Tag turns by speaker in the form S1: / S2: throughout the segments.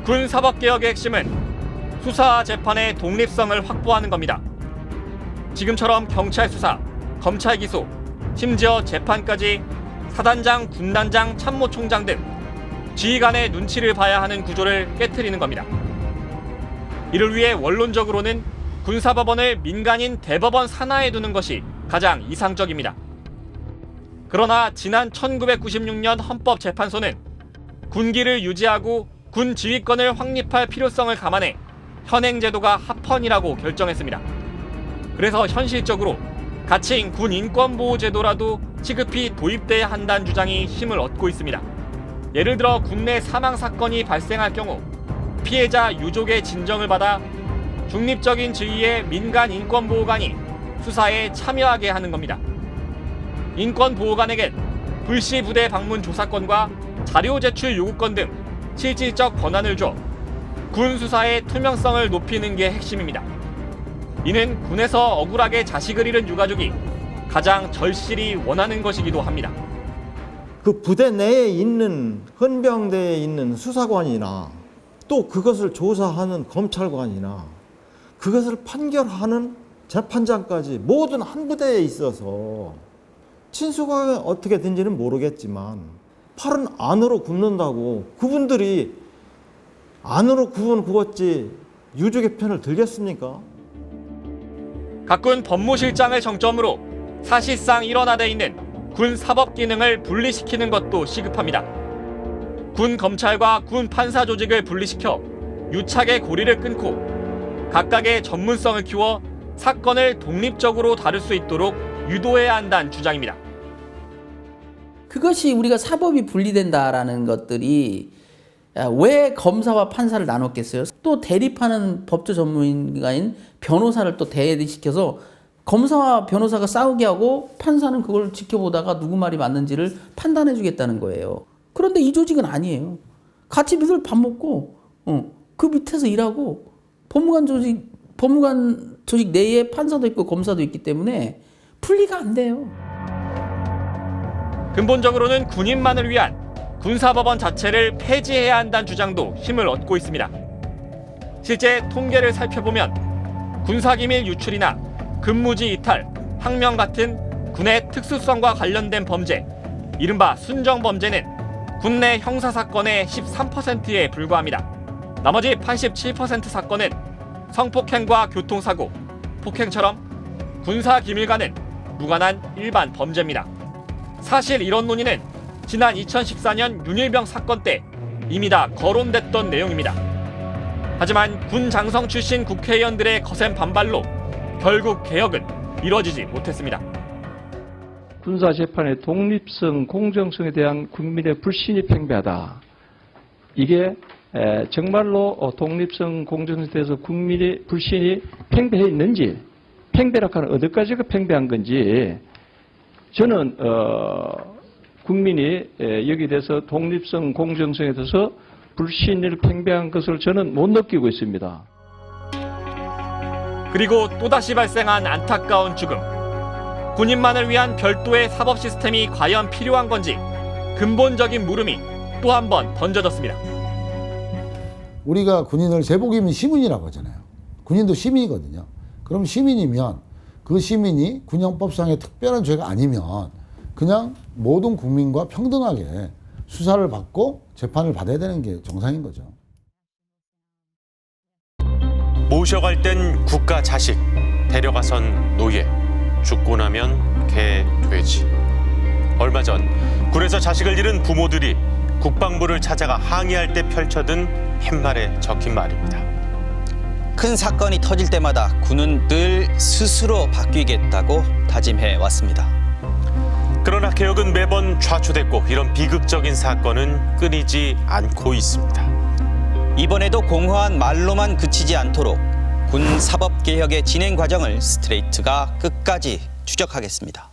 S1: 군사법개혁의 핵심은 수사 재판의 독립성을 확보하는 겁니다. 지금처럼 경찰 수사, 검찰 기소, 심지어 재판까지 사단장, 군단장, 참모총장 등 지휘관의 눈치를 봐야 하는 구조를 깨트리는 겁니다. 이를 위해 원론적으로는 군사법원을 민간인 대법원 산하에 두는 것이 가장 이상적입니다. 그러나 지난 1996년 헌법재판소는 군기를 유지하고 군 지휘권을 확립할 필요성을 감안해 현행 제도가 합헌이라고 결정했습니다. 그래서 현실적으로 가칭 군인권보호제도라도 시급히 도입돼야 한다는 주장이 힘을 얻고 있습니다. 예를 들어 군내 사망 사건이 발생할 경우 피해자 유족의 진정을 받아 중립적인 지위의 민간 인권보호관이 수사에 참여하게 하는 겁니다. 인권보호관에겐 불시 부대 방문 조사권과 자료 제출 요구권 등 실질적 권한을 줘 군 수사의 투명성을 높이는 게 핵심입니다. 이는 군에서 억울하게 자식을 잃은 유가족이 가장 절실히 원하는 것이기도 합니다.
S2: 그 부대 내에 있는 헌병대에 있는 수사관이나 또 그것을 조사하는 검찰관이나 그것을 판결하는 재판장까지 모든 한 부대에 있어서 친수가 어떻게 된지는 모르겠지만 팔은 안으로 굽는다고 그분들이 안으로 굽었지 유족의 편을 들겠습니까?
S1: 각군 법무실장을 정점으로 사실상 일원화되어 있는 군 사법 기능을 분리시키는 것도 시급합니다. 군 검찰과 군 판사 조직을 분리시켜 유착의 고리를 끊고 각각의 전문성을 키워 사건을 독립적으로 다룰 수 있도록 유도해야 한다는 주장입니다.
S3: 그것이 우리가 사법이 분리된다라는 것들이 왜 검사와 판사를 나눴겠어요? 또 대립하는 법조 전문가인 변호사를 또 대리시켜서 검사와 변호사가 싸우게 하고 판사는 그걸 지켜보다가 누구 말이 맞는지를 판단해 주겠다는 거예요. 그런데 이 조직은 아니에요. 같이 늘 밥 먹고 그 밑에서 일하고 법무관 조직 내에 판사도 있고 검사도 있기 때문에 분리가 안 돼요.
S1: 근본적으로는 군인만을 위한 군사법원 자체를 폐지해야 한다는 주장도 힘을 얻고 있습니다. 실제 통계를 살펴보면 군사기밀 유출이나 근무지 이탈, 항명 같은 군의 특수성과 관련된 범죄, 이른바 순정범죄는 군내 형사사건의 13%에 불과합니다. 나머지 87% 사건은 성폭행과 교통사고, 폭행처럼 군사기밀과는 무관한 일반 범죄입니다. 사실 이런 논의는 지난 2014년 윤일병 사건 때 이미 다 거론됐던 내용입니다. 하지만 군 장성 출신 국회의원들의 거센 반발로 결국 개혁은 이뤄지지 못했습니다.
S4: 군사재판의 독립성, 공정성에 대한 국민의 불신이 팽배하다. 이게 정말로 독립성, 공정성에 대해서 국민의 불신이 팽배해 있는지, 팽배락하는 어디까지가 팽배한 건지, 저는 국민이 여기에 대해서 독립성, 공정성에 대해서 불신을 팽배한 것을 저는 못 느끼고 있습니다.
S1: 그리고 또다시 발생한 안타까운 죽음. 군인만을 위한 별도의 사법 시스템이 과연 필요한 건지 근본적인 물음이 또 한 번 던져졌습니다.
S5: 우리가 군인을 제복이면 시민이라고 하잖아요. 군인도 시민이거든요. 그럼 시민이면 그 시민이 군형법상의 특별한 죄가 아니면 그냥 모든 국민과 평등하게 수사를 받고 재판을 받아야 되는 게 정상인 거죠.
S6: 모셔갈 땐 국가 자식, 데려가선 노예, 죽고 나면 개, 돼지. 얼마 전 군에서 자식을 잃은 부모들이 국방부를 찾아가 항의할 때 펼쳐든 팻말에 적힌 말입니다.
S7: 큰 사건이 터질 때마다 군은 늘 스스로 바뀌겠다고 다짐해 왔습니다.
S6: 그러나 개혁은 매번 좌초됐고 이런 비극적인 사건은 끊이지 않고 있습니다.
S7: 이번에도 공허한 말로만 그치지 않도록 군 사법개혁의 진행 과정을 스트레이트가 끝까지 추적하겠습니다.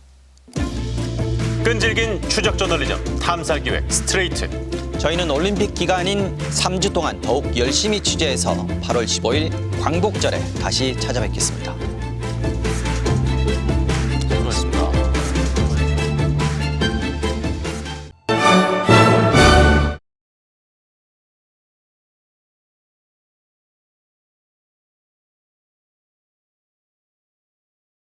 S6: 끈질긴 추적 저널리즘 탐사기획 스트레이트.
S7: 저희는 올림픽 기간인 3주 동안 더욱 열심히 취재해서 8월 15일 광복절에 다시 찾아뵙겠습니다.